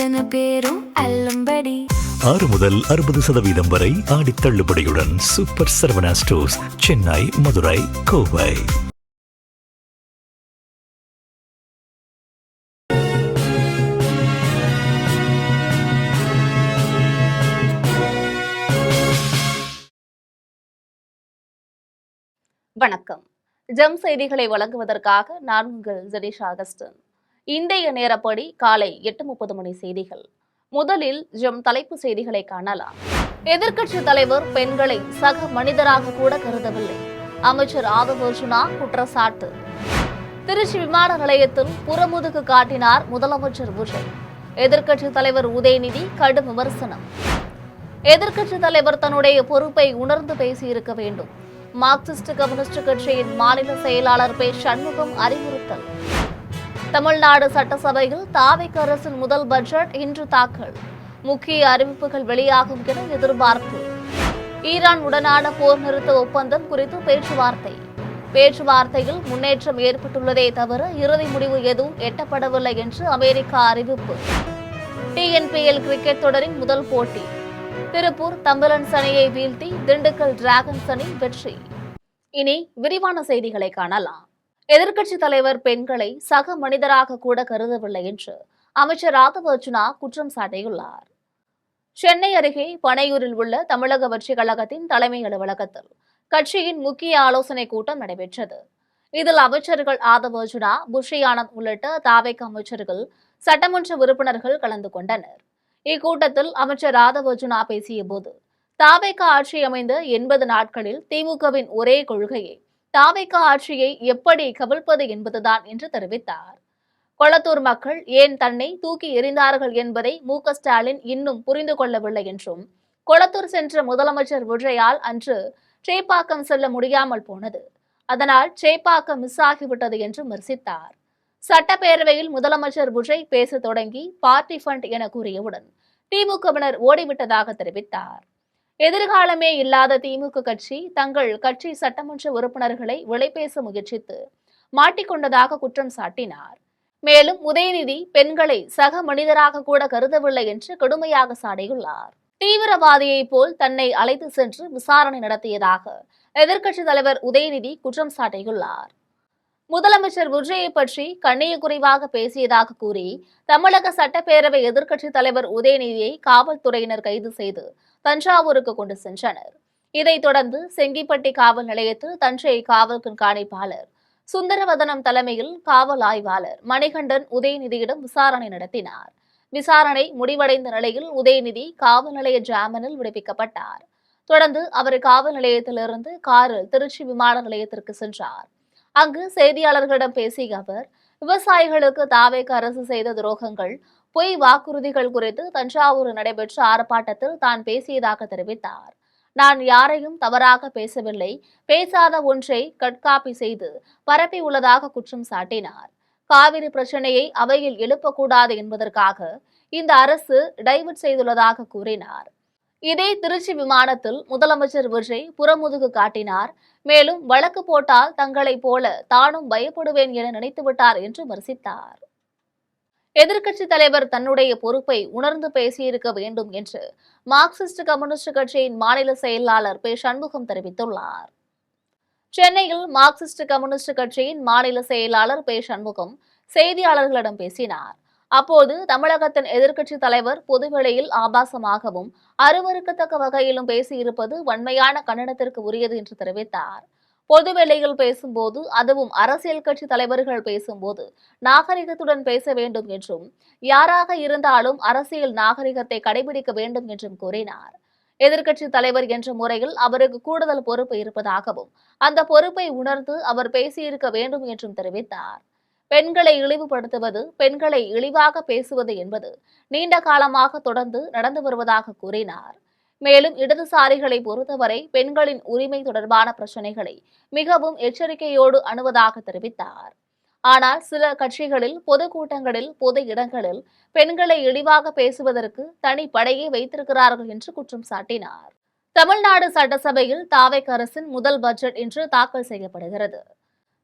அத்தனை பேரும் அல்லும்படி 6 முதல் 60% வரை ஆடி தள்ளுபடியுடன் சூப்பர் சரவணா ஸ்டோர்ஸ், சென்னை, மதுரை, கோவை. வணக்கம். ஜெம் செய்திகளை வழங்குவதற்காக நான் உங்கள் ஜெனிஷா அகஸ்டன். இந்திய நேரப்படி காலை 8:30 மணி செய்திகள். முதலில் ஜெம் தலைப்பு செய்திகளை காணலாம். எதிர்க்கட்சி தலைவர் பெண்களை சக மனிதராக கூட கருதவில்லை, அமைச்சர் ஆதவ் அர்ஜுனா குற்றச்சாட்டு. திருச்சி விமான நிலையத்தில் புறமுதுகு காட்டினார் முதலமைச்சர் விஜய், எதிர்க்கட்சி தலைவர் உதயநிதி கடும் விமர்சனம். எதிர்க்கட்சி தலைவர் தன்னுடைய பொறுப்பை உணர்ந்து பேசியிருக்க வேண்டும், மார்க்சிஸ்ட் கம்யூனிஸ்ட் கட்சியின் மாநில செயலாளர் பே சண்முகம் அறிவுறுத்தல். தமிழ்நாடு சட்டசபையில் தாவேக அரசின் முதல் பட்ஜெட் இன்று தாக்கல், முக்கிய அறிவிப்புகள் வெளியாகும் என எதிர்பார்ப்பு. ஈரான் உடனான போர் நிறுத்த ஒப்பந்தம் குறித்து பேச்சுவார்த்தையில் முன்னேற்றம் ஏற்பட்டுள்ளதே தவிர இறுதி முடிவு எதுவும் எட்டப்படவில்லை என்று அமெரிக்கா அறிவிப்பு. டிஎன்பிஎல் கிரிக்கெட் தொடரின் முதல் போட்டி, திருப்பூர் தம்பலன்ஸ் அணியை வீழ்த்தி திண்டுக்கல் டிராகன்ஸ் அணி வெற்றி. இனி விரிவான செய்திகளை காணலாம். எதிர்க்கட்சி தலைவர் பெண்களை சக மனிதராக கூட கருதவில்லை என்று அமைச்சர் ஆதவ் அர்ஜுனா குற்றம் சாட்டியுள்ளார். சென்னை அருகே பனையூரில் உள்ள தமிழக வெற்றி கழகத்தின் தலைமை அலுவலகத்தில் கட்சியின் முக்கிய ஆலோசனை கூட்டம் நடைபெற்றது. இதில் அமைச்சர்கள் ஆதவ் அர்ஜுனா, புஷி ஆனந்த் உள்ளிட்ட தாவேக அமைச்சர்கள், சட்டமன்ற உறுப்பினர்கள் கலந்து கொண்டனர். இக்கூட்டத்தில் அமைச்சர் ஆதவ் அர்ஜுனா பேசிய போது, தாவேக ஆட்சி அமைந்த 80 நாட்களில் திமுகவின் ஒரே கொள்கையை தாவேக ஆட்சியை எப்படி கவிழ்ப்பது என்பதுதான் என்று தெரிவித்தார். கொளத்தூர் மக்கள் ஏன் தன்னை தூக்கி எறிந்தார்கள் என்பதை மு.க. ஸ்டாலின் இன்னும் புரிந்து கொள்ளவில்லை என்றும், கொளத்தூர் சென்ற முதலமைச்சர் விஜயால் அன்று சேப்பாக்கம் செல்ல முடியாமல் போனது, அதனால் சேப்பாக்கம் மிஸ் ஆகிவிட்டது என்று விமர்சித்தார். சட்டப்பேரவையில் முதலமைச்சர் விஜய் பேச தொடங்கி பார்ட்டி ஃபண்ட் என கூறியவுடன் திமுகவினர் ஓடிவிட்டதாக தெரிவித்தார். எதிர்காலமே இல்லாத திமுக கட்சி தங்கள் கட்சி சட்டமன்ற உறுப்பினர்களை விலைபேச முயற்சித்து மாட்டிக்கொண்டதாக குற்றம் சாட்டினார். மேலும் உதயநிதி பெண்களை சக மனிதராக கூட கருதவில்லை என்று கடுமையாக சாடியுள்ளார். தீவிரவாதியை போல் தன்னை அழைத்து சென்று விசாரணை நடத்தியதாக எதிர்க்கட்சி தலைவர் உதயநிதி குற்றம் சாட்டியுள்ளார். முதலமைச்சர் விஜயை பற்றி கண்ணிய குறைவாக பேசியதாக கூறி தமிழக சட்டப்பேரவை எதிர்க்கட்சி தலைவர் உதயநிதியை காவல்துறையினர் கைது செய்து தஞ்சாவூருக்கு கொண்டு சென்றனர். இதைத் தொடர்ந்து செங்கிப்பட்டி காவல் நிலையத்தில் தஞ்சை காவல் கண்காணிப்பாளர் சுந்தரவதனம் தலைமையில் காவல் ஆய்வாளர் மணிகண்டன் உதயநிதியிடம் விசாரணை நடத்தினார். விசாரணை முடிவடைந்த நிலையில் உதயநிதி காவல் நிலைய ஜாமீனில் விடுவிக்கப்பட்டார். தொடர்ந்து அவர் காவல் நிலையத்திலிருந்து காரில் திருச்சி விமான நிலையத்திற்கு சென்றார். அங்கு செய்தியாளர்களிடம் பேசிய அவர், விவசாயிகளுக்கு தாவேக அரசு செய்த துரோகங்கள், பொய் வாக்குறுதிகள் குறித்து தஞ்சாவூரில் நடைபெற்ற ஆர்ப்பாட்டத்தில் தான் பேசியதாக தெரிவித்தார். நான் யாரையும் தவறாக பேசவில்லை, பேசாத ஒன்றை கட்காப்பி செய்து பரப்பியுள்ளதாக குற்றம் சாட்டினார். காவிரி பிரச்சனையை அவையில் எழுப்பக்கூடாது என்பதற்காக இந்த அரசு டைவர்ட் செய்துள்ளதாக கூறினார். இதே திருச்சி விமானத்தில் முதலமைச்சர் விஜய் புறமுதுகு காட்டினார். மேலும் வழக்கு போட்டால் தங்களைப் போல தானும் பயப்படுவேன் என நினைத்துவிட்டார் என்று விமர்சித்தார். எதிர்க்கட்சி தலைவர் தன்னுடைய பொறுப்பை உணர்ந்து பேசியிருக்க வேண்டும் என்று மார்க்சிஸ்ட் கம்யூனிஸ்ட் கட்சியின் மாநில செயலாளர் பே சண்முகம் தெரிவித்துள்ளார். சென்னையில் மார்க்சிஸ்ட் கம்யூனிஸ்ட் கட்சியின் மாநில செயலாளர் பே சண்முகம் செய்தியாளர்களிடம் பேசினார். அப்போது தமிழகத்தின் எதிர்க்கட்சி தலைவர் பொதுவெளியில் ஆபாசமாகவும் அருவருக்கத்தக்க வகையிலும் பேசியிருப்பது வன்மையான கண்டனத்திற்கு உரியது என்று தெரிவித்தார். பொதுவெளியில் பேசும்போது, அதுவும் அரசியல் கட்சி தலைவர்கள் பேசும்போது நாகரிகத்துடன் பேச வேண்டும் என்றும், யாராக இருந்தாலும் அரசியல் நாகரிகத்தை கடைபிடிக்க வேண்டும் என்றும் கூறினார். எதிர்க்கட்சி தலைவர் என்ற முறையில் அவருக்கு கூடுதல் பொறுப்பு இருப்பதாகவும், அந்த பொறுப்பை உணர்ந்து அவர் பேசியிருக்க வேண்டும் என்றும் தெரிவித்தார். பெண்களை இழிவுபடுத்துவது, பெண்களை இழிவாக பேசுவது என்பது நீண்ட காலமாக தொடர்ந்து நடந்து வருவதாக கூறினார். மேலும் இடதுசாரிகளை பொறுத்தவரை பெண்களின் உரிமை தொடர்பான பிரச்சினைகளை மிகவும் எச்சரிக்கையோடு அணுவதாக தெரிவித்தார். ஆனால் சில கட்சிகளில் பொதுக்கூட்டங்களில், பொது இடங்களில் பெண்களை இழிவாக பேசுவதற்கு தனி படையை வைத்திருக்கிறார்கள் என்று குற்றம் சாட்டினார். தமிழ்நாடு சட்டசபையில் தாவேக அரசின் முதல் பட்ஜெட் இன்று தாக்கல் செய்யப்படுகிறது.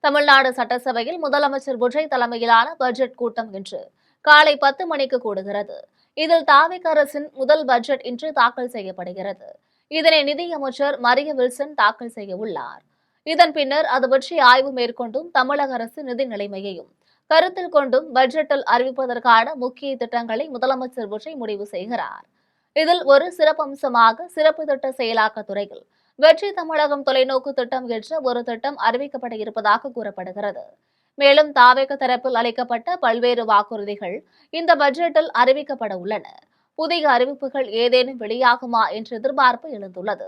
தமிழ்நாடு சட்டசபையில் முதலமைச்சர் விஜய் தலைமையிலான பட்ஜெட் கூட்டம் இன்று காலை 10 மணிக்கு கூடுகிறது. இதில் தாவேக அரசின் முதல் பட்ஜெட் இன்று தாக்கல் செய்யப்படுகிறது. இதனை நிதியமைச்சர் மரிய வில்சன் தாக்கல் செய்ய உள்ளார். இதன் பின்னர் அது பற்றி ஆய்வு மேற்கொண்டும் தமிழக அரசு நிதி நிலைமையையும் கருத்தில் கொண்டும் பட்ஜெட்டில் அறிவிப்பதற்கான முக்கிய திட்டங்களை முதலமைச்சர் பற்றி முடிவு செய்கிறார். இதில் ஒரு சிறப்பம்சமாக சிறப்பு திட்ட செயலாக்க துறையில் வெற்றி தமிழகம் தொலைநோக்கு திட்டம் என்ற ஒரு திட்டம் அறிவிக்கப்பட இருப்பதாக கூறப்படுகிறது. மேலும் தாவேக தரப்பில் அளிக்கப்பட்ட பல்வேறு வாக்குறுதிகள் இந்த பட்ஜெட்டில் அறிவிக்கப்பட உள்ளன. புதிய அறிவிப்புகள் ஏதேனும் வெளியாகுமா என்ற எதிர்பார்ப்பு எழுந்துள்ளது.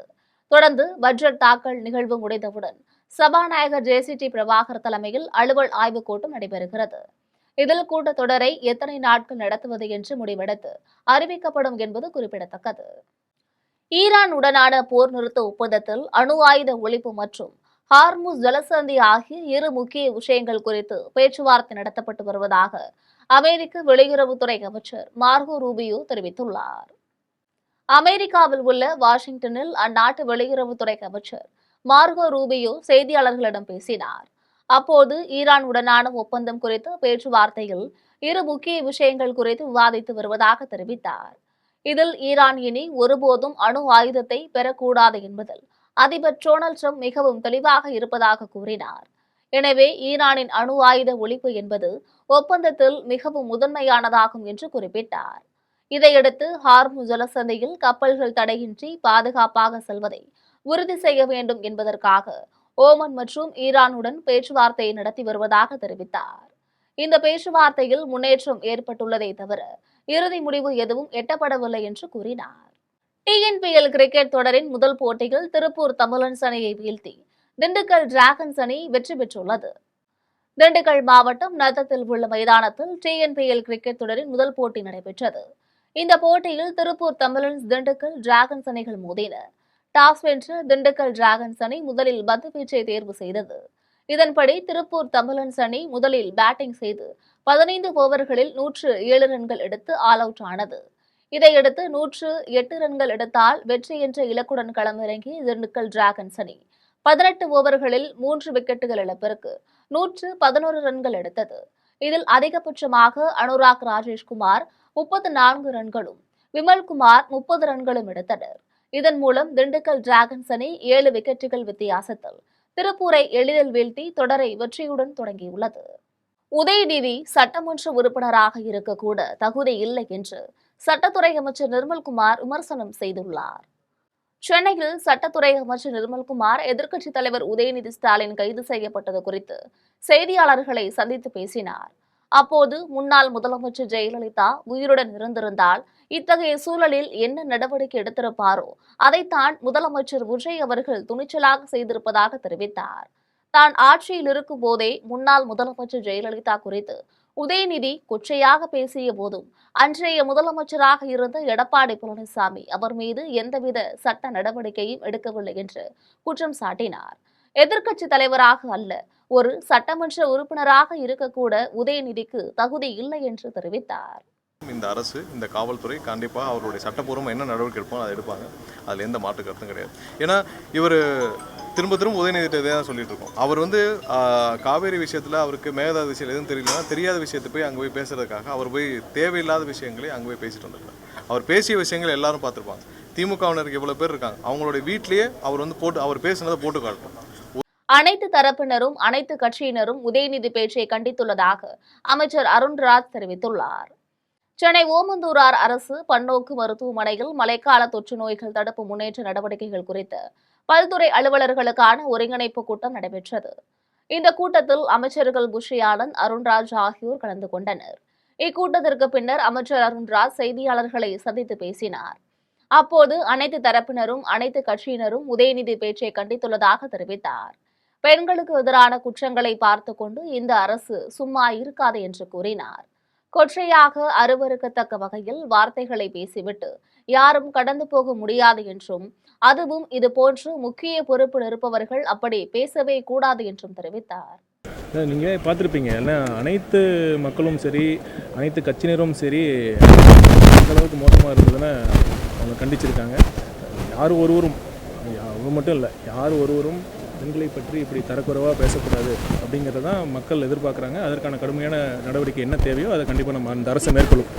தொடர்ந்து பட்ஜெட் தாக்கல் நிகழ்வு முடிந்தவுடன் சபாநாயகர் JCT பிரபாகர் தலைமையில் அலுவல் ஆய்வுக் கூட்டம் நடைபெறுகிறது. இதில் கூட்டத்தொடரை எத்தனை நாட்கள் நடத்துவது என்று முடிவெடுத்து அறிவிக்கப்படும் என்பது குறிப்பிடத்தக்கது. ஈரான் உடனான போர் நிறுத்த ஒப்பந்தத்தில் அணு ஆயுத ஒழிப்பு மற்றும் ஹார்முஸ் ஜலசந்தி ஆகிய இரு முக்கிய விஷயங்கள் குறித்து பேச்சுவார்த்தை நடத்தப்பட்டு வருவதாக அமெரிக்க வெளியுறவுத்துறை அமைச்சர் மார்கோ ரூபியோ தெரிவித்துள்ளார். அமெரிக்காவில் உள்ள வாஷிங்டனில் அந்நாட்டு வெளியுறவுத்துறை அமைச்சர் மார்கோ ரூபியோ செய்தியாளர்களிடம் பேசினார். அப்போது ஈரான் உடனான ஒப்பந்தம் குறித்த பேச்சுவார்த்தையில் இரு முக்கிய விஷயங்கள் குறித்து விவாதித்து வருவதாக தெரிவித்தார். இதில் ஈரான் இனி ஒருபோதும் அணு ஆயுதத்தை பெறக்கூடாது என்பதில் அதிபர் டொனால்ட் ட்ரம்ப் மிகவும் தெளிவாக இருப்பதாக கூறினார். எனவே ஈரானின் அணு ஆயுத ஒழிப்பு என்பது ஒப்பந்தத்தில் மிகவும் முதன்மையானதாகும் என்று குறிப்பிட்டார். இதையடுத்து ஹார்முஸ் ஜலசந்தியில் கப்பல்கள் தடையின்றி பாதுகாப்பாக செல்வதை உறுதி செய்ய வேண்டும் என்பதற்காக ஓமன் மற்றும் ஈரானுடன் பேச்சுவார்த்தையை நடத்தி வருவதாக தெரிவித்தார். இந்த பேச்சுவார்த்தையில் முன்னேற்றம் ஏற்பட்டுள்ளதை தவிர இறுதி முடிவு எதுவும் எட்டப்படவில்லை என்று கூறினார். TNPL கிரிக்கெட் தொடரின் முதல் போட்டியில் திருப்பூர் தமிழன்ஸ் அணியை வீழ்த்தி திண்டுக்கல் டிராகன்ஸ் அணி வெற்றி பெற்றுள்ளது. திண்டுக்கல் மாவட்டம் நத்தத்தில் உள்ள மைதானத்தில் TNPL கிரிக்கெட் தொடரின் முதல் போட்டி நடைபெற்றது. இந்த போட்டியில் திருப்பூர் தமிழன்ஸ் திண்டுக்கல் டிராகன்ஸ் அணிகள் மோதின. டாஸ் வென்ற திண்டுக்கல் டிராகன்ஸ் அணி முதலில் பந்து வீச்சை தேர்வு செய்தது. இதன்படி திருப்பூர் தமிழன்ஸ் அணி முதலில் பேட்டிங் செய்து 15 ஓவர்களில் 107 ரன்கள் எடுத்து ஆல் அவுட் ஆனது. இதையடுத்து 108 ரன்கள் எடுத்தால் வெற்றி என்ற இலக்குடன் களமிறங்கிய திண்டுக்கல் டிராகன்ஸ் அணி 18 ஓவர்களில் 3 விக்கெட்டுகள் இழப்பிற்கு 111 ரன்கள் எடுத்தது. இதில் அதிகபட்சமாக அனுராக் ராஜேஷ்குமார் 34 ரன்களும் விமல்குமார் 30 ரன்களும் எடுத்தனர். இதன் மூலம் திண்டுக்கல் டிராகன்ஸ் அணி 7 விக்கெட்டுகள் வித்தியாசத்தில் திருப்பூரை எளிதில் வீழ்த்தி தொடரை வெற்றியுடன் தொடங்கியுள்ளது. உதயநிதி சட்டமன்ற உறுப்பினராக இருக்கக்கூட தகுதி இல்லை என்று சட்டத்துறை அமைச்சர் நிர்மல்குமார் விமர்சனம் செய்துள்ளார். சென்னையில் சட்டத்துறை அமைச்சர் நிர்மல்குமார் எதிர்க்கட்சித் தலைவர் உதயநிதி ஸ்டாலின் கைது செய்யப்பட்டது குறித்து செய்தியாளர்களை சந்தித்து பேசினார். அப்போது முன்னாள் முதலமைச்சர் ஜெயலலிதா உயிருடன் இருந்திருந்தால் இத்தகைய சூழலில் என்ன நடவடிக்கை எடுத்திருப்பாரோ அதைத்தான் முதலமைச்சர் விஜய் அவர்கள் துணிச்சலாக செய்திருப்பதாக தெரிவித்தார். தான் ஆட்சியில் இருக்கும் போதே முன்னாள் முதலமைச்சர் ஜெயலலிதா குறித்து உதயநிதி கொச்சையாக பேசிய போதும் அன்றைய முதலமைச்சராக இருந்த எடப்பாடி பழனிசாமி அவர் மீது எந்தவித சட்ட நடவடிக்கையும் எடுக்கவில்லை என்று குற்றம் சாட்டினார். எதிர்க்கட்சி தலைவராக அல்ல, ஒரு சட்டமன்ற உறுப்பினராக இருக்கக்கூட உதயநிதிக்கு தகுதி இல்லை என்று தெரிவித்தார். இந்த அரசு, இந்த காவல்துறை கண்டிப்பாக அவருடைய சட்டப்பூர்வமாக என்ன நடவடிக்கை எடுப்பாங்க அதை எடுப்பாங்க. அதில் எந்த மாற்று கருத்தும் கிடையாது. ஏன்னா இவர் திரும்ப உதயநிதிட்டே தான் சொல்லிட்டு இருக்கோம். அவர் காவேரி விஷயத்தில் அவருக்கு மேகதாது விஷயம் எதுவும் தெரியலன்னா தெரியாத விஷயத்தை போய் அங்கே போய் பேசுறதுக்காக அவர் போய் தேவையில்லாத விஷயங்களை அங்கே போய் பேசிட்டு வந்திருக்காரு. அவர் பேசிய விஷயங்கள் எல்லாரும் பார்த்துருப்பாங்க. திமுகவினருக்கு எவ்வளோ பேர் இருக்காங்க, அவங்களுடைய வீட்டிலேயே அவர் பேசுனதை போட்டு காட்டும். அனைத்து தரப்பினரும் அனைத்து கட்சியினரும் உதயநிதி பேச்சை கண்டித்துள்ளதாக அமைச்சர் அருண்ராஜ் தெரிவித்துள்ளார். சென்னை ஓமந்தூரார் அரசு பன்னோக்கு மருத்துவமனையில் மழைக்கால தொற்று நோய்கள் தடுப்பு முன்னேற்ற நடவடிக்கைகள் குறித்து பல்துறை அலுவலர்களுக்கான ஒருங்கிணைப்பு கூட்டம் நடைபெற்றது. இந்த கூட்டத்தில் அமைச்சர்கள் புஷியானந்த், அருண்ராஜ் ஆகியோர் கலந்து கொண்டனர். இக்கூட்டத்திற்கு பின்னர் அமைச்சர் அருண்ராஜ் செய்தியாளர்களை சந்தித்து பேசினார். அப்போது அனைத்து தரப்பினரும் அனைத்து கட்சியினரும் உதயநிதி பேச்சை கண்டித்துள்ளதாக தெரிவித்தார். பெண்களுக்கு எதிரான குற்றங்களை பார்த்து கொண்டு இந்த அரசு சும்மா இருக்காது என்று கூறினார். கொச்சையாக அருவருக்கத்தக்க வகையில் வார்த்தைகளை பேசிவிட்டு யாரும் கடந்து போக முடியாது என்றும் அதுவும் இது போன்று முக்கிய பொறுப்பில் இருப்பவர்கள் அப்படி பேசவே கூடாது என்றும் தெரிவித்தார். நீங்கள் பார்த்துருப்பீங்க, ஏன்னா அனைத்து மக்களும் சரி அனைத்து கட்சியினரும் சரி அந்த அளவுக்கு மோசமாக இருந்ததுன்னு அவங்க கண்டிச்சிருக்காங்க. யார் ஒருவரும், அவங்க மட்டும் இல்லை, யார் ஒருவரும் பெண்களை பற்றி இப்படி தரக்குறைவாக பேசக்கூடாது அப்படிங்கிறத தான் மக்கள் எதிர்பார்க்குறாங்க. அதற்கான கடுமையான நடவடிக்கை என்ன தேவையோ அதை கண்டிப்பாக நம்ம அந்த அரசு மேற்கொள்ளும்.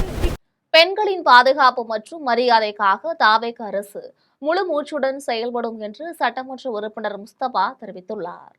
பெண்களின் பாதுகாப்பு மற்றும் மரியாதைக்காக தாவேக அரசு முழு மூச்சுடன் செயல்படும் என்று சட்டமன்ற உறுப்பினர் முஸ்தபா தெரிவித்துள்ளார்.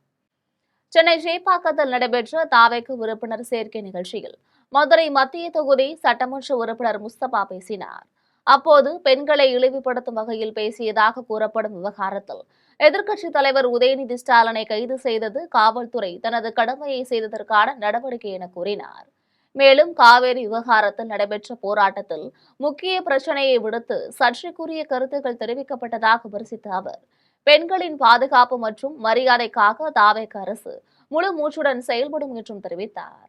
சென்னை சேப்பாக்கத்தில் நடைபெற்ற தாவேக உறுப்பினர் சேர்க்கை நிகழ்ச்சியில் மதுரை மத்திய தொகுதி சட்டமன்ற உறுப்பினர் முஸ்தபா பேசினார். அப்போது பெண்களை இழிவுபடுத்தும் வகையில் பேசியதாக கூறப்படும் விவகாரத்தில் எதிர்க்கட்சித் தலைவர் உதயநிதி ஸ்டாலினை கைது செய்தது காவல்துறை தனது கடமையை செய்ததற்கான நடவடிக்கை என கூறினார். மேலும் காவேரி விவகாரத்தில் நடைபெற்ற போராட்டத்தில் முக்கிய பிரச்சனையை விடுத்து சர்ச்சைக்குரிய கருத்துக்கள் தெரிவிக்கப்பட்டதாக விமர்சித்த அவர், பெண்களின் பாதுகாப்பு மற்றும் மரியாதைக்காக தாவேக அரசு முழு மூச்சுடன் செயல்படும் என்றும் தெரிவித்தார்.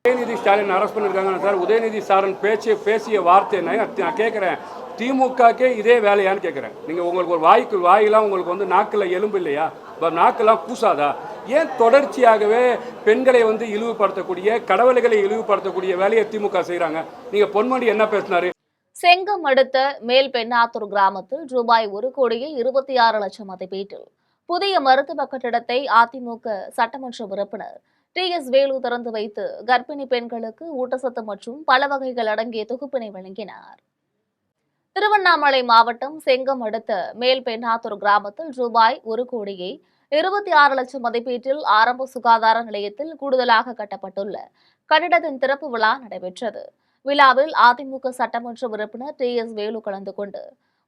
உதயநிதி ஸ்டாலின் அரெஸ்ட் பண்ணிருக்காங்க சார். உதயநிதி ஸ்டாலின் பேசிய வார்த்தை நான் கேட்குறேன், திமுகக்கே இதே வேலையான்னு கேட்குறேன். நீங்கள் உங்களுக்கு ஒரு வாயெல்லாம் உங்களுக்கு வந்து நாக்கில் எலும்பு இல்லையா? நாக்கெல்லாம் கூசாதா? ஏன் தொடர்ச்சியாகவே பெண்களை வந்து இழிவுபடுத்தக்கூடிய, கடவுள்களை இழிவுபடுத்தக்கூடிய வேலையை திமுக செய்கிறாங்க? நீங்கள் பொன்மணி என்ன பேசினாரு? செங்கம் அடுத்த மேல் பெண்ணாத்தூர் கிராமத்தில் ரூபாய் 1,26,00,000 மதிப்பீட்டில் புதிய மருத்துவ கட்டிடத்தை அதிமுக சட்டமன்ற உறுப்பினர் TS வேலு திறந்து வைத்து கர்ப்பிணி பெண்களுக்கு ஊட்டச்சத்து மற்றும் பல வகைகள் அடங்கிய தொகுப்பினை வழங்கினார். திருவண்ணாமலை மாவட்டம் செங்கம் அடுத்த மேல் பெண்ணாத்தூர் கிராமத்தில் ரூபாய் 1,26,00,000 மதிப்பீட்டில் ஆரம்ப சுகாதார நிலையத்தில் கூடுதலாக கட்டப்பட்டுள்ள கட்டிடத்தின் திறப்பு விழா நடைபெற்றது. விழாவில் அதிமுக சட்டமன்ற உறுப்பினர் TS வேலு கலந்து கொண்டு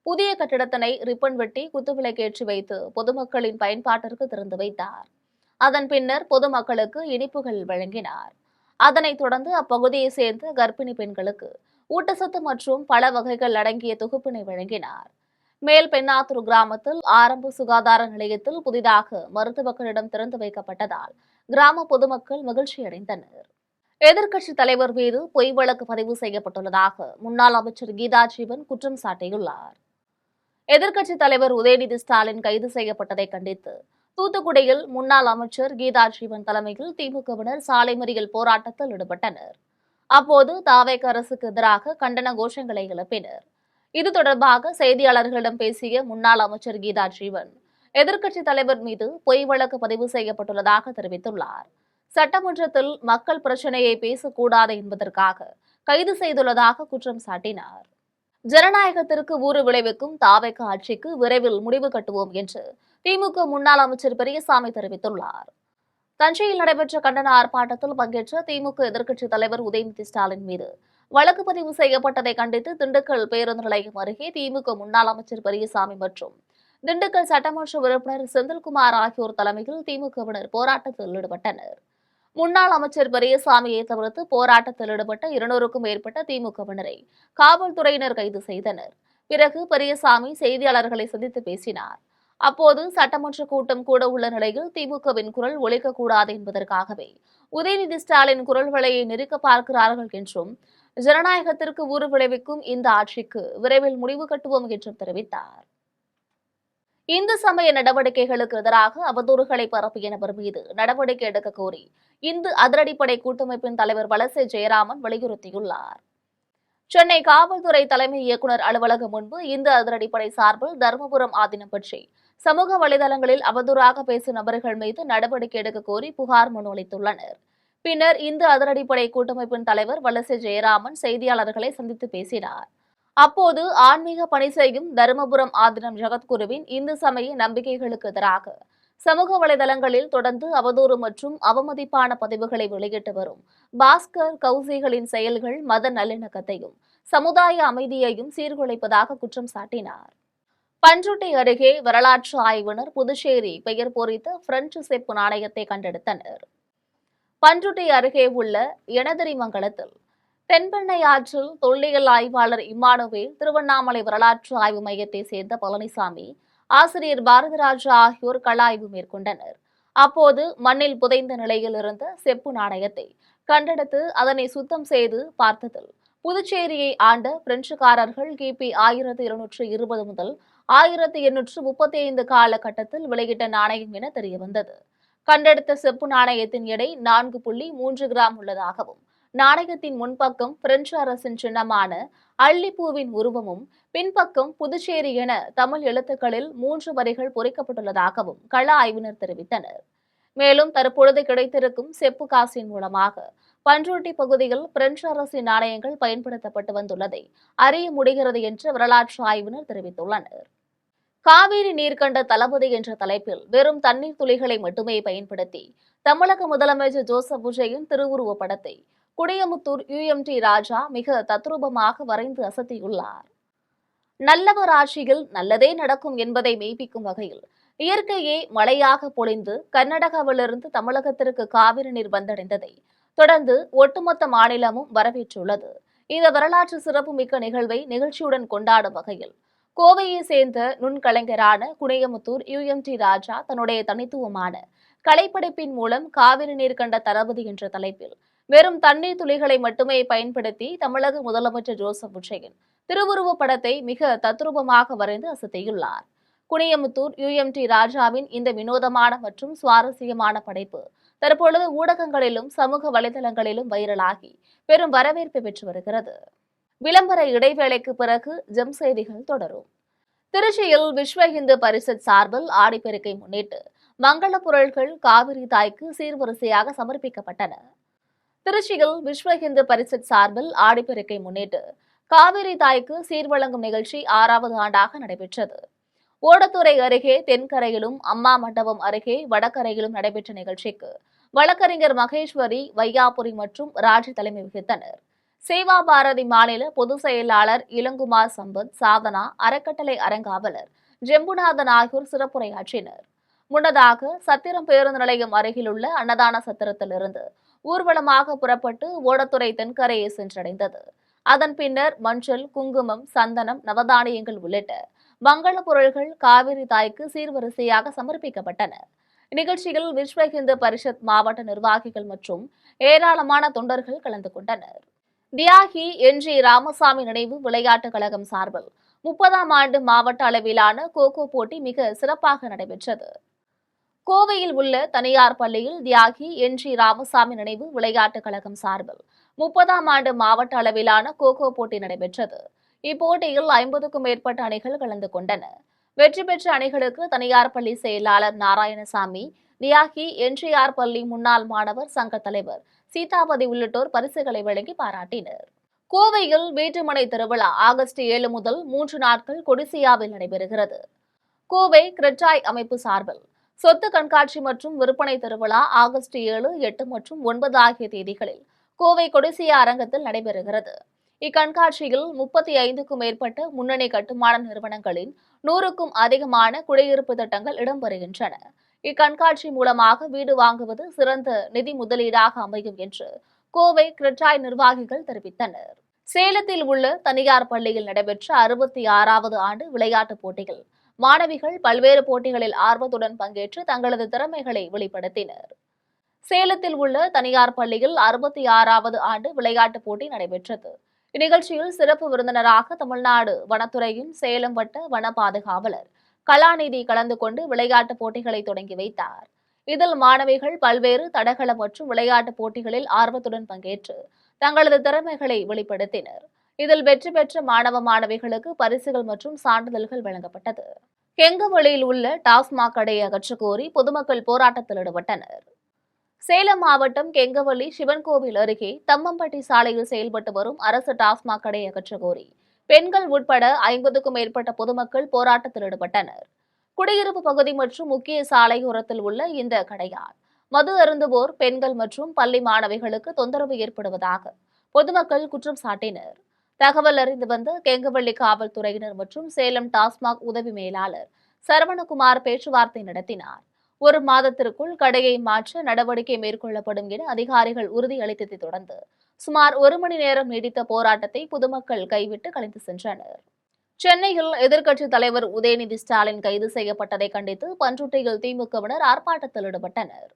புதிய கட்டிடத்தினை ரிப்பன் வெட்டி குத்துவிளக்கேற்றி வைத்து பொதுமக்களின் பயன்பாட்டிற்கு திறந்து வைத்தார். அதன் பின்னர் பொதுமக்களுக்கு இனிப்புகள் வழங்கினார். அதனைத் தொடர்ந்து அப்பகுதியை சேர்ந்த கர்ப்பிணி பெண்களுக்கு ஊட்டச்சத்து மற்றும் பல வகைகள் அடங்கிய தொகுப்பினை வழங்கினார். மேல் பெண்ணாத்தூர் கிராமத்தில் ஆரம்ப சுகாதார நிலையத்தில் புதிதாக மருத்துவ கட்டிடம் திறந்து வைக்கப்பட்டதால் கிராம பொதுமக்கள் மகிழ்ச்சியடைந்தனர். எதிர்க்கட்சித் தலைவர் மீது பொய் வழக்கு பதிவு செய்யப்பட்டுள்ளதாக முன்னாள் அமைச்சர் கீதா ஜீவன் குற்றம் சாட்டியுள்ளார். எதிர்க்கட்சித் தலைவர் உதயநிதி ஸ்டாலின் கைது செய்யப்பட்டதை கண்டித்து தூத்துக்குடியில் முன்னாள் அமைச்சர் கீதா ஜீவன் தலைமையில் திமுகவினர் சாலை மறியல் போராட்டத்தில் ஈடுபட்டனர். அப்போது தாவேக அரசுக்கு எதிராக கண்டன கோஷங்களை எழுப்பினர். இது தொடர்பாக செய்தியாளர்களிடம் பேசிய முன்னாள் அமைச்சர் கீதா ஜீவன், எதிர்க்கட்சித் தலைவர் மீது பொய் வழக்கு பதிவு செய்யப்பட்டுள்ளதாக தெரிவித்துள்ளார். சட்டமன்றத்தில் மக்கள் பிரச்சனையை பேசக்கூடாது என்பதற்காக கைது செய்துள்ளதாக குற்றம் சாட்டினார். ஜனநாயகத்திற்கு ஊறு விளைவிக்கும் தாவேக ஆட்சிக்கு விரைவில் முடிவு கட்டுவோம் என்று திமுக முன்னாள் அமைச்சர் பெரியசாமி தெரிவித்துள்ளார். தஞ்சையில் நடைபெற்ற கண்டன ஆர்ப்பாட்டத்தில் பங்கேற்ற திமுக எதிர்க்கட்சித் தலைவர் உதயநிதி ஸ்டாலின் மீது வழக்கு பதிவு செய்யப்பட்டதை கண்டித்து திண்டுக்கல் பேருந்து நிலையம் அருகே திமுக முன்னாள் அமைச்சர் பெரியசாமி மற்றும் திண்டுக்கல் சட்டமன்ற உறுப்பினர் செந்தில்குமார் ஆகியோர் தலைமையில் திமுகவினர் போராட்டத்தில் ஈடுபட்டனர். முன்னாள் அமைச்சர் பெரியசாமியை தவிர்த்து போராட்டத்தில் ஈடுபட்ட 200க்கும் மேற்பட்ட திமுகவினரை காவல்துறையினர் கைது செய்தனர். பிறகு பெரியசாமி செய்தியாளர்களை சந்தித்து பேசினார். அப்போது சட்டமன்ற கூட்டம் கூட உள்ள நிலையில் திமுகவின் குரல் ஒலிக்கக்கூடாது என்பதற்காகவே உதயநிதி ஸ்டாலின் குரல் வலையை நெருக்க பார்க்கிறார்கள் என்றும், ஜனநாயகத்திற்கு ஊறு விளைவிக்கும் இந்த ஆட்சிக்கு விரைவில் முடிவு கட்டுவோம் என்றும் தெரிவித்தார். இந்து சமய நடவடிக்கைகளுக்கு எதிராக அவதூறுகளை பரப்பிய நபர் மீது நடவடிக்கை எடுக்க கோரி இந்து அதிரடிப்படை கூட்டமைப்பின் தலைவர் வலசை ஜெயராமன் வலியுறுத்தியுள்ளார். சென்னை காவல்துறை தலைமை இயக்குநர் அலுவலகம் முன்பு இந்து அதிரடிப்படை சார்பில் தருமபுரம் ஆதீனம் பற்றி சமூக வலைதளங்களில் அவதூறாக பேசும் நபர்கள் மீது நடவடிக்கை எடுக்க கோரி புகார் மனு அளித்துள்ளனர். பின்னர் இந்து அதிரடிப்படை கூட்டமைப்பின் தலைவர் வலசை ஜெயராமன் செய்தியாளர்களை சந்தித்து பேசினார். அப்போது ஆன்மீக பணி செய்யும் தருமபுரம் ஆதீனம் ஜெகத்குருவின் இந்து சமய நம்பிக்கைகளுக்கு எதிராக சமூக வலைதளங்களில் தொடர்ந்து அவதூறு மற்றும் அவமதிப்பான பதிவுகளை வெளியிட்டு வரும் பாஸ்கர் கௌசிகளின் செயல்கள் மத நல்லிணக்கத்தையும் சமுதாய அமைதியையும் சீர்குலைப்பதாக குற்றம் சாட்டினார். பண்ருட்டி அருகே வரலாற்று ஆய்வினர் புதுச்சேரி பெயர் பொறித்த பிரெஞ்சு செப்பு நாணயத்தை கண்டெடுத்தனர். பண்ருட்டி அருகே உள்ள எனதரிமங்கலத்தில் தென்பெண்ணை ஆற்றில் தொல்லியல் ஆய்வாளர் இம்மானுவேல், திருவண்ணாமலை வரலாற்று ஆய்வு மையத்தை சேர்ந்த பழனிசாமி, ஆசிரியர் பாரதிராஜா ஆகியோர் கள ஆய்வு மேற்கொண்டனர். அப்போது மண்ணில் புதைந்த நிலையில் இருந்த செப்பு நாணயத்தை கண்டெடுத்து அதனை சுத்தம் செய்து பார்த்ததில் புதுச்சேரியை ஆண்ட பிரெஞ்சுக்காரர்கள் கிபி 1220 முதல் 1835 காலகட்டத்தில் வெளியிட்ட நாணயம் என தெரியவந்தது. கண்டெடுத்த செப்பு நாணயத்தின் எடை 4.3 கிராம் உள்ளதாகவும், நாணயத்தின் முன்பக்கம் பிரெஞ்சு அரசின் சின்னமான அள்ளிப்பூவின் உருவமும், பின்பக்கம் புதுச்சேரி என தமிழ் எழுத்துக்களில் 3 வரிகள் பொறிக்கப்பட்டுள்ளதாகவும் கள ஆய்வினர் தெரிவித்தனர். மேலும் தற்பொழுது கிடைத்திருக்கும் செப்பு காசின் மூலமாக பண்ருட்டி பகுதியில் பிரெஞ்சு அரசின் நாணயங்கள் பயன்படுத்தப்பட்டு வந்துள்ளதை அறிய முடிகிறது என்று வரலாற்று ஆய்வினர் தெரிவித்துள்ளனர். காவிரி நீர் கண்ட தளபதி என்ற தலைப்பில் வெறும் தண்ணீர் துளிகளை மட்டுமே பயன்படுத்தி தமிழக முதலமைச்சர் ஜோசப் விஜயின் திருவுருவ படத்தை குடியமுத்தூர் UMT ராஜா மிக தத்ரூபமாக வரைந்து அசத்தியுள்ளார். நல்லவர் ஆட்சியில் நல்லதே நடக்கும் என்பதை மெய்ப்பிக்கும் வகையில் இயற்கையே மழையாக பொழிந்து கர்நாடகாவிலிருந்து தமிழகத்திற்கு காவிரி நீர் வந்தடைந்ததை தொடர்ந்து ஒட்டுமொத்த மாநிலமும் வரவேற்றுள்ளது. இந்த வரலாற்று சிறப்புமிக்க நிகழ்வை நிகழ்ச்சியுடன் கொண்டாடும் வகையில் கோவையை சேர்ந்த நுண்கலைஞரான குடியமுத்தூர் UMT ராஜா தன்னுடைய தனித்துவமான கலைப்படைப்பின் மூலம் காவிரி நீர் கண்ட தளபதி என்ற தலைப்பில் வெறும் தண்ணீர் துளிகளை மட்டுமே பயன்படுத்தி தமிழக முதலமைச்சர் ஜோசப் விஜயின் திருவுருவ படத்தை மிக தத்ரூபமாக வரைந்து அசத்தியுள்ளார். குனியமுத்தூர் UMT ராஜாவின் இந்த வினோதமான மற்றும் சுவாரஸ்யமான படைப்பு தற்பொழுது ஊடகங்களிலும் சமூக வலைதளங்களிலும் வைரலாகி பெரும் வரவேற்பை பெற்று வருகிறது. விளம்பர இடைவேளைக்கு பிறகு ஜெம் செய்திகள் தொடரும். திருச்சியில் விஸ்வ இந்து பரிஷத் சார்பில் ஆடிப்பெருக்கை முன்னிட்டு மங்கள பொருட்கள் காவிரி தாய்க்கு சீர்வரிசையாக சமர்ப்பிக்கப்பட்டன. திருச்சியில் விஸ்வ இந்து பரிஷத் சார்பில் ஆடிப்பெருக்கை முன்னிட்டு காவிரி தாய்க்கு சீர்வழங்கும் நிகழ்ச்சி 6வது ஆண்டாக நடைபெற்றது. ஓடத்துறை அருகே தென்கரையிலும் அம்மா மண்டபம் அருகே வடகரையிலும் நடைபெற்ற நிகழ்ச்சிக்கு வழக்கறிஞர் மகேஸ்வரி, வையாபுரி மற்றும் ராஜி தலைமை வகித்தனர். சேவா பாரதி மாநில பொதுச் செயலாளர் இளங்குமார் சம்பத், சாதனா, அறக்கட்டளை அரங்காவலர் ஜெம்புநாதன் ஆகியோர் சிறப்புரையாற்றினர். முன்னதாக சத்திரம் பேருந்து நிலையம் அருகிலுள்ள அன்னதான சத்திரத்திலிருந்து ஊர்வலமாக புறப்பட்டு ஓடத்துறை தென்கரையை சென்றடைந்தது. அதன் பின்னர் மஞ்சள், குங்குமம், சந்தனம், நவதானியங்கள் உள்ளிட்ட மங்கள பொருட்கள் காவிரி தாய்க்கு சீர்வரிசையாக சமர்ப்பிக்கப்பட்டன. நிகழ்ச்சியில் விஸ்வ இந்து பரிஷத் மாவட்ட நிர்வாகிகள் மற்றும் ஏராளமான தொண்டர்கள் கலந்து கொண்டனர். தியாகி NG ராமசாமி நினைவு விளையாட்டுக் கழகம் சார்பில் 30ஆம் ஆண்டு மாவட்ட அளவிலான கோகோ போட்டி மிக சிறப்பாக நடைபெற்றது. கோவையில் உள்ள தனியார் பள்ளியில் தியாகி NG ராமசாமி நினைவு விளையாட்டுக் கழகம் சார்பில் 30ஆம் ஆண்டு மாவட்ட அளவிலான கோகோ போட்டி நடைபெற்றது. இப்போட்டியில் 50க்கும் மேற்பட்ட அணிகள் கலந்து கொண்டன. வெற்றி பெற்ற அணிகளுக்கு தனியார் பள்ளி செயலாளர் நாராயணசாமி, தியாகி NGR பள்ளி முன்னாள் மாணவர் சங்க தலைவர் சீதாபதி உள்ளிட்டோர் பரிசுகளை வழங்கி பாராட்டினர். கோவையில் வீட்டுமனை திருவிழா ஆகஸ்ட் 7 முதல் 3 நாட்கள் கொடிசியாவில் நடைபெறுகிறது. கோவை கிரெட்டாய் அமைப்பு சார்பில் சொத்து கண்காட்சி மற்றும் விற்பனை திருவிழா ஆகஸ்ட் 7, 8 மற்றும் 9 ஆகிய தேதிகளில் கோவை கொடிசியா அரங்கத்தில் நடைபெறுகிறது. இக்கண்காட்சியில் 35க்கும் மேற்பட்ட முன்னணி கட்டுமான நிறுவனங்களின் 100க்கும் அதிகமான குடியிருப்பு திட்டங்கள் இடம்பெறுகின்றன. இக்கண்காட்சி மூலமாக வீடு வாங்குவது சிறந்த நிதி முதலீடாக அமையும் என்று கோவை கிரெட்டாய் நிர்வாகிகள் தெரிவித்தனர். சேலத்தில் உள்ள தனியார் பள்ளியில் நடைபெற்ற 66வது ஆண்டு விளையாட்டுப் போட்டிகள் மாணவிகள் பல்வேறு போட்டிகளில் ஆர்வத்துடன் பங்கேற்று தங்களது திறமைகளை வெளிப்படுத்தினர். சேலத்தில் உள்ள தனியார் பள்ளியில் 66வது ஆண்டு விளையாட்டுப் போட்டி நடைபெற்றது. இந்நிகழ்ச்சியில் சிறப்பு விருந்தினராக தமிழ்நாடு வனத்துறையின் சேலம் வட்ட வன பாதுகாவலர் கலாநிதி கலந்து கொண்டு விளையாட்டுப் போட்டிகளை தொடங்கி வைத்தார். இதில் மாணவிகள் பல்வேறு தடகள மற்றும் விளையாட்டுப் போட்டிகளில் ஆர்வத்துடன் பங்கேற்று தங்களது திறமைகளை வெளிப்படுத்தினர். இதில் வெற்றி பெற்ற மாணவ மாணவிகளுக்கு பரிசுகள் மற்றும் சான்றிதழ்கள் வழங்கப்பட்டது. கெங்கவழியில் உள்ள டாஸ்மாக் கடையை அகற்றக் கோரி பொதுமக்கள் போராட்டத்தில் ஈடுபட்டனர். சேலம் மாவட்டம் கெங்கவள்ளி சிவன் கோவில் அருகே தம்மம்பட்டி சாலையில் செயல்பட்டு வரும் அரசு டாஸ்மாக் கடையை அகற்றக் கோரி பெண்கள் உட்பட 50க்கும் மேற்பட்ட பொதுமக்கள் போராட்டத்தில் ஈடுபட்டனர். குடியிருப்பு பகுதி மற்றும் முக்கிய சாலையோரத்தில் உள்ள இந்த கடையால் மது அருந்துவோர், பெண்கள் மற்றும் பள்ளி மாணவிகளுக்கு தொந்தரவு ஏற்படுவதாக பொதுமக்கள் குற்றம் சாட்டினர். தகவல் அறிந்து வந்த கெங்கவள்ளி காவல்துறையினர் மற்றும் சேலம் டாஸ்மாக் உதவி மேலாளர் சரவணகுமார் பேச்சுவார்த்தை நடத்தினார். 1 மாதத்திற்குள் கடையை மாற்ற நடவடிக்கை மேற்கொள்ளப்படும் என அதிகாரிகள் உறுதியளித்ததை தொடர்ந்து சுமார் 1 மணி நேரம் நீடித்த போராட்டத்தை பொதுமக்கள் கைவிட்டு கலைந்து சென்றனர். சென்னையில் எதிர்க்கட்சித் தலைவர் உதயநிதி ஸ்டாலின் கைது செய்யப்பட்டதை கண்டித்து பண்ருட்டியில் திமுகவினர் ஆர்ப்பாட்டத்தில் ஈடுபட்டனர்.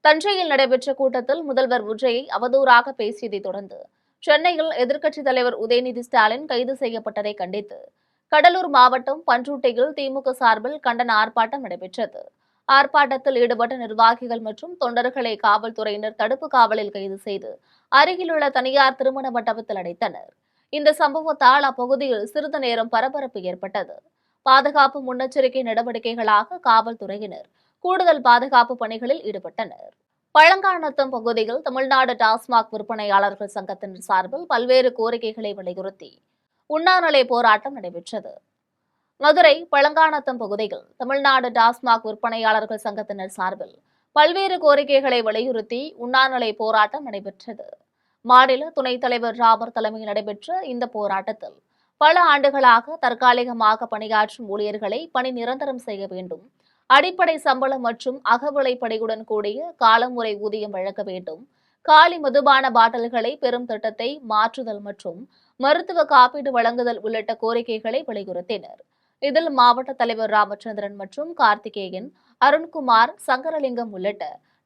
தஞ்சையில் நடைபெற்ற கூட்டத்தில் முதல்வர் விஜயை அவதூறாக பேசியதை தொடர்ந்து சென்னையில் எதிர்க்கட்சித் தலைவர் உதயநிதி ஸ்டாலின் கைது செய்யப்பட்டதை கண்டித்து கடலூர் மாவட்டம் பண்ருட்டியில் திமுக சார்பில் கண்டன ஆர்ப்பாட்டம் நடைபெற்றது. ஆர்ப்பாட்டத்தில் ஈடுபட்ட நிர்வாகிகள் மற்றும் தொண்டர்களை காவல்துறையினர் தடுப்பு காவலில் கைது செய்து அருகிலுள்ள தனியார் திருமண மண்டபத்தில் அடைத்தனர். இந்த சம்பவத்தால் அப்பகுதியில் சிறிது நேரம் பரபரப்பு ஏற்பட்டது. பாதுகாப்பு முன்னெச்சரிக்கை நடவடிக்கைகளாக காவல்துறையினர் கூடுதல் பாதுகாப்பு பணிகளில் ஈடுபட்டனர். பழங்கானத்தம் பகுதியில் தமிழ்நாடு டாஸ்மாக் விற்பனையாளர்கள் சங்கத்தினர் சார்பில் பல்வேறு கோரிக்கைகளை வலியுறுத்தி உண்ணாநிலை போராட்டம் நடைபெற்றது. மதுரை பழங்கானத்தம் பகுதியில் தமிழ்நாடு டாஸ்மாக் விற்பனையாளர்கள் சங்கத்தினர் சார்பில் பல்வேறு கோரிக்கைகளை வலியுறுத்தி உண்ணாநிலை போராட்டம் நடைபெற்றது. மாநில துணைத் தலைவர் ராமர் தலைமையில் நடைபெற்ற இந்த போராட்டத்தில் பல ஆண்டுகளாக தற்காலிகமாக பணியாற்றும் ஊழியர்களை பணி நிரந்தரம் செய்ய வேண்டும், அடிப்படை சம்பளம் மற்றும் அகவிலைப்படியுடன் கூடிய காலமுறை ஊதியம் வழங்க வேண்டும், காலி மதுபான பாட்டில்களை பெறும் திட்டத்தை மாற்றுதல் மற்றும் மருத்துவ காப்பீடு வழங்குதல் உள்ளிட்ட கோரிக்கைகளை வலியுறுத்தினர். இதில் மாவட்ட தலைவர் ராமச்சந்திரன் மற்றும் கார்த்திகேயன், அருண்குமார், சங்கரலிங்கம் உள்ளிட்ட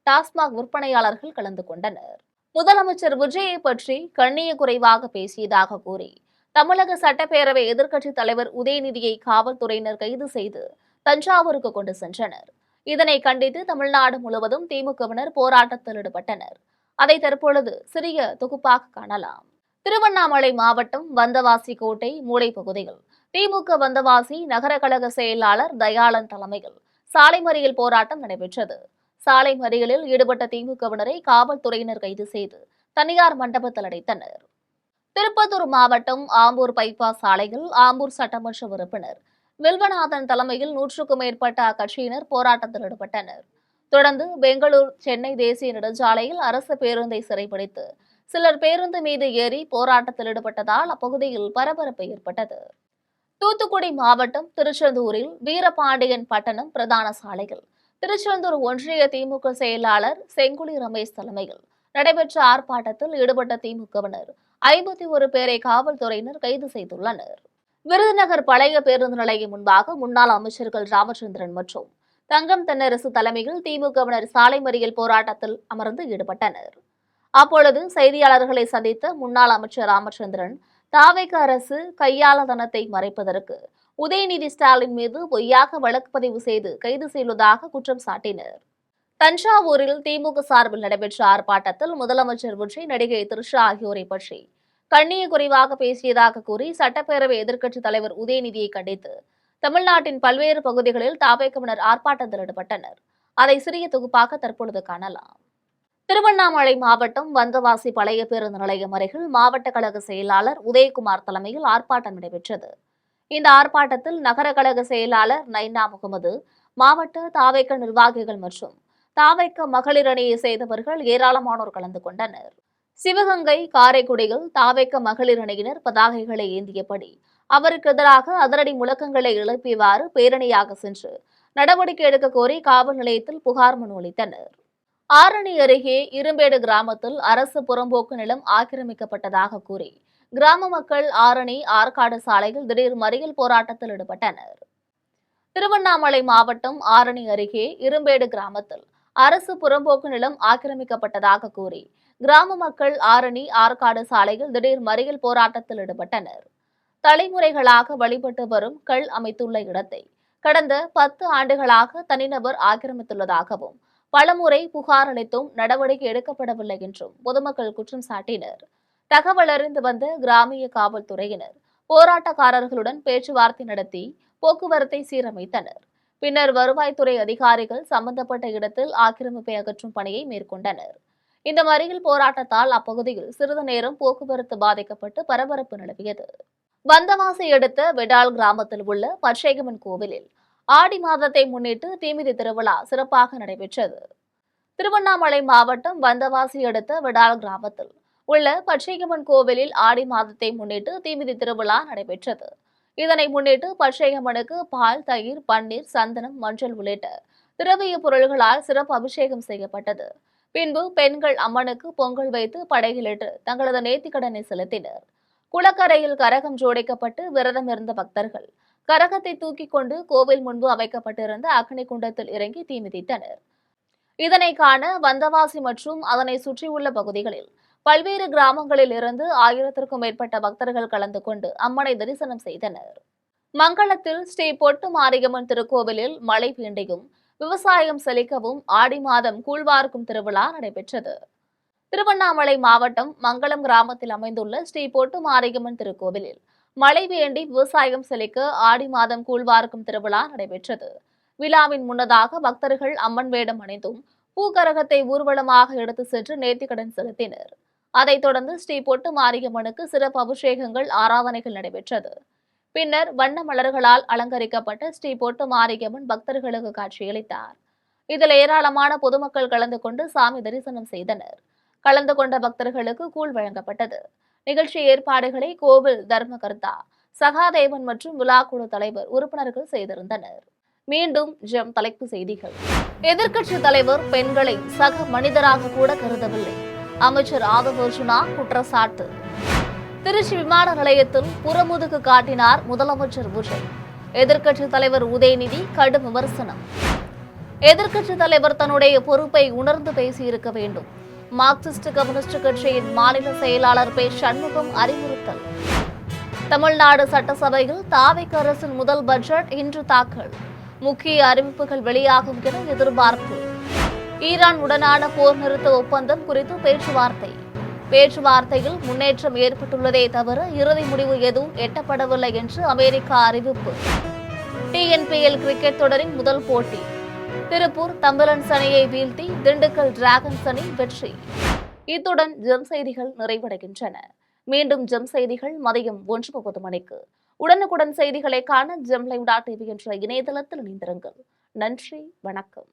டாஸ்மாக் விற்பனையாளர்கள் கலந்து கொண்டனர். முதலமைச்சர் விஜயை பற்றி கண்ணிய குறைவாக பேசியதாக கூறி தமிழக சட்டப்பேரவை எதிர்க்கட்சித் தலைவர் உதயநிதியை காவல்துறையினர் கைது செய்து தஞ்சாவூருக்கு கொண்டு சென்றனர். இதனை கண்டித்து தமிழ்நாடு முழுவதும் திமுகவினர் போராட்டத்தில் ஈடுபட்டனர். அதை தற்பொழுது சிறிய தொகுப்பாக காணலாம். திருவண்ணாமலை மாவட்டம் வந்தவாசி கோட்டை மூளை பகுதியில் திமுக வந்தவாசி நகர கழக செயலாளர் தயாளன் தலைமையில் சாலை மறியல் போராட்டம் நடைபெற்றது. சாலை மறியலில் ஈடுபட்ட திமுகவினரை காவல்துறையினர் கைது செய்து தனியார் மண்டபத்தில் அடைத்தனர். திருப்பத்தூர் மாவட்டம் ஆம்பூர் பைபாஸ் சாலையில் ஆம்பூர் சட்டமன்ற உறுப்பினர் வில்வநாதன் தலைமையில் 100க்கும் மேற்பட்ட அக்கட்சியினர் போராட்டத்தில் ஈடுபட்டனர். தொடர்ந்து பெங்களூர் சென்னை தேசிய நெடுஞ்சாலையில் அரசு பேருந்தை சிறைபிடித்து சிலர் பேருந்து மீது ஏறி போராட்டத்தில் ஈடுபட்டதால் அப்பகுதியில் பரபரப்பு ஏற்பட்டது. தூத்துக்குடி மாவட்டம் திருச்செந்தூரில் வீரபாண்டியன் பட்டணம் பிரதான சாலையில் திருச்செந்தூர் ஒன்றிய திமுக செயலாளர் செங்குடி ரமேஷ் தலைமையில் நடைபெற்ற ஆர்ப்பாட்டத்தில் ஈடுபட்ட திமுகவினர் 51 பேரை காவல்துறையினர் கைது செய்துள்ளனர். விருதுநகர் பழைய பேருந்து நிலையம் முன்பாக முன்னாள் அமைச்சர்கள் ராமச்சந்திரன் மற்றும் தங்கம் தென்னரசு தலைமையில் திமுகவினர் சாலை மறியல் போராட்டத்தில் அமர்ந்து ஈடுபட்டனர். அப்பொழுது செய்தியாளர்களை சந்தித்த முன்னாள் அமைச்சர் ராமச்சந்திரன், தாவேக அரசு கையாளதனத்தை மறைப்பதற்கு உதயநிதி ஸ்டாலின் மீது பொய்யாக வழக்கு பதிவு செய்து கைது செய்துள்ளதாக குற்றம் சாட்டினர். தஞ்சாவூரில் திமுக சார்பில் நடைபெற்ற ஆர்ப்பாட்டத்தில் முதலமைச்சர் விஜய், நடிகை த்ரிஷா ஆகியோரை பற்றி கண்ணிய குறைவாக பேசியதாக கூறி சட்டப்பேரவை எதிர்க்கட்சித் தலைவர் உதயநிதியை கண்டித்து தமிழ்நாட்டின் பல்வேறு பகுதிகளில் தாவேகவினர் ஆர்ப்பாட்டத்தில் ஈடுபட்டனர். அதை சிறிய தொகுப்பாக தற்பொழுது காணலாம். திருவண்ணாமலை மாவட்டம் வந்தவாசி பழைய பேருந்து நிலையம் அருகில் மாவட்ட கழக செயலாளர் உதயகுமார் தலைமையில் ஆர்ப்பாட்டம் நடைபெற்றது. இந்த ஆர்ப்பாட்டத்தில் நகர கழக செயலாளர் நைனா முகமது, மாவட்ட தாவேக நிர்வாகிகள் மற்றும் தாவேக மகளிர் அணியை சேர்ந்தவர்கள் ஏராளமானோர் கலந்து கொண்டனர். சிவகங்கை காரைக்குடியில் தாவேக மகளிர் அணியினர் பதாகைகளை ஏந்தியபடி அவருக்கு எதிராக அதிரடி முழக்கங்களை எழுப்பியவாறு பேரணியாக சென்று நடவடிக்கை எடுக்க கோரி காவல் நிலையத்தில் புகார் மனு அளித்தனர். ஆரணி அருகே இரும்பேடு கிராமத்தில் அரசு புறம்போக்கு நிலம் ஆக்கிரமிக்கப்பட்டதாக கூறி கிராம மக்கள் ஆரணி ஆற்காடு சாலையில் திடீர் மறியல் போராட்டத்தில் ஈடுபட்டனர். திருவண்ணாமலை மாவட்டம் ஆரணி அருகே இரும்பேடு கிராமத்தில் அரசு புறம்போக்கு நிலம் ஆக்கிரமிக்கப்பட்டதாக கூறி கிராம மக்கள் ஆரணி ஆற்காடு சாலையில் திடீர் மறியல் போராட்டத்தில் ஈடுபட்டனர். தலைமுறைகளாக வழிபட்டு வரும் கல் அமைத்துள்ள இடத்தை கடந்த 10 ஆண்டுகளாக தனிநபர் ஆக்கிரமித்துள்ளதாகவும் பலமுறை புகார் அளித்தும் நடவடிக்கை எடுக்கப்படவில்லை என்றும் பொதுமக்கள் குற்றம் சாட்டினர். தகவல் அறிந்து வந்த கிராமிய காவல்துறையினர் போராட்டக்காரர்களுடன் பேச்சுவார்த்தை நடத்தி போக்குவரத்தை சீரமைத்தனர். பின்னர் வருவாய்த்துறை அதிகாரிகள் சம்பந்தப்பட்ட இடத்தில் ஆக்கிரமிப்பை அகற்றும் பணியை மேற்கொண்டனர். இந்த மறியல் போராட்டத்தால் அப்பகுதியில் சிறிது நேரம் போக்குவரத்து பாதிக்கப்பட்டு பரபரப்பு நிலவியது. வந்தவாசி அடுத்த வெடால் கிராமத்தில் உள்ள பச்சையம்மன் கோவிலில் ஆடி மாதத்தை முன்னிட்டு தீமிதி திருவிழா சிறப்பாக நடைபெற்றது. திருவண்ணாமலை மாவட்டம் வந்தவாசி அடுத்த வெடால் கிராமத்தில் உள்ள பச்சையம்மன் கோவிலில் ஆடி மாதத்தை முன்னிட்டு தீமிதி திருவிழா நடைபெற்றது. இதனை முன்னிட்டு பச்சையம்மனுக்கு பால், தயிர், பன்னீர், சந்தனம், மஞ்சள் உள்ளிட்ட திரவிய பொருள்களால் சிறப்பு அபிஷேகம் செய்யப்பட்டது. பின்பு பெண்கள் அம்மனுக்கு பொங்கல் வைத்து படைகளிட்டு தங்களது நேர்த்திக்கடனை செலுத்தினர். குளக்கரையில் கரகம் ஜோடிக்கப்பட்டு விரதம் இருந்த பக்தர்கள் கரகத்தை தூக்கிக் கொண்டு கோவில் முன்பு அமைக்கப்பட்டிருந்த அக்னி குண்டத்தில் இறங்கி தீமிதித்தனர். இதனை காண வந்தவாசி மற்றும் அதனை சுற்றியுள்ள பகுதிகளில் பல்வேறு கிராமங்களில் இருந்து 1000க்கும் மேற்பட்ட பக்தர்கள் கலந்து கொண்டு அம்மனை தரிசனம் செய்தனர். மங்களத்தில் ஸ்ரீ பொட்டு மாரியம்மன் திருக்கோவிலில் மழை வேண்டியும் விவசாயம் செழிக்கவும் ஆடி மாதம் கூழ்வார்க்கும் திருவிழா நடைபெற்றது. திருவண்ணாமலை மாவட்டம் மங்களம் கிராமத்தில் அமைந்துள்ள ஸ்ரீ பொட்டு மாரியம்மன் திருக்கோவிலில் மழை வேண்டி விவசாயம் செழிக்க ஆடி மாதம் கூழ்வார்க்கும் திருவிழா நடைபெற்றது. விழாவின் முன்னதாக பக்தர்கள் அம்மன் வேடம் அணிந்தும் பூக்கரகத்தை ஊர்வலமாக எடுத்து சென்று நேர்த்திக்கடன் செலுத்தினர். அதைத் தொடர்ந்து ஸ்ரீ பொட்டு மாரியம்மனுக்கு சிறப்பு அபிஷேகங்கள், ஆராதனைகள் நடைபெற்றது. பின்னர் வண்ண மலர்களால் அலங்கரிக்கப்பட்ட ஸ்ரீ பொட்டு மாரியம்மன் பக்தர்களுக்கு காட்சியளித்தார். இதில் ஏராளமான பொதுமக்கள் கலந்து கொண்டு சாமி தரிசனம் செய்தனர். கலந்து கொண்ட பக்தர்களுக்கு கூழ் வழங்கப்பட்டது. நிகழ்ச்சி ஏற்பாடுகளை கோவில் தர்மகர்த்தா, சகாதேவன் மற்றும் விழாக்குழு தலைவர், உறுப்பினர்கள் செய்திருந்தனர். மீண்டும் ஜெம் தலைப்பு செய்திகள். எதிர்க்கட்சி தலைவர் பெண்களை சக மனிதராக கூட கருதவில்லை. அமைச்சர் ஆதவ் அர்ஜுனா குற்றச்சாட்டு. திருச்சி விமான நிலையத்தில் புறமுதுகு காட்டினார் முதலமைச்சர் விஜய். எதிர்க்கட்சி தலைவர் உதயநிதி கடும் விமர்சனம். எதிர்க்கட்சி தலைவர் தன்னுடைய பொறுப்பை உணர்ந்து பேசியிருக்க வேண்டும். மார்க்சிஸ்ட் கம்யூனிஸ்ட் கட்சியின் மாநில செயலாளர் பே. சண்முகம் அறிவுறுத்தல். தமிழ்நாடு சட்டசபையில் தாவேக அரசின் முதல் பட்ஜெட் இன்று தாக்கல். முக்கிய அறிவிப்புகள் வெளியாகும் என எதிர்பார்ப்பு. ஈரான் உடனான போர் நிறுத்த ஒப்பந்தம் குறித்து பேச்சுவார்த்தையில் முன்னேற்றம் ஏற்பட்டுள்ளதே தவிர இறுதி முடிவு எதுவும் எட்டப்படவில்லை என்று அமெரிக்கா அறிவிப்பு. TNPL கிரிக்கெட் தொடரின் முதல் போட்டி. திருப்பூர் தம்பலன்ஸ் அணியை வீழ்த்தி திண்டுக்கல் டிராகன்ஸ் அணி வெற்றி. இத்துடன் ஜெம் செய்திகள் நிறைவடைகின்றன. மீண்டும் ஜெம் செய்திகள் மதியம் 1:30 மணிக்கு. உடனுக்குடன் செய்திகளை காண ஜெம் லைவ்.tv என்ற இணையதளத்தில் இணைந்திருங்கள். நன்றி, வணக்கம்.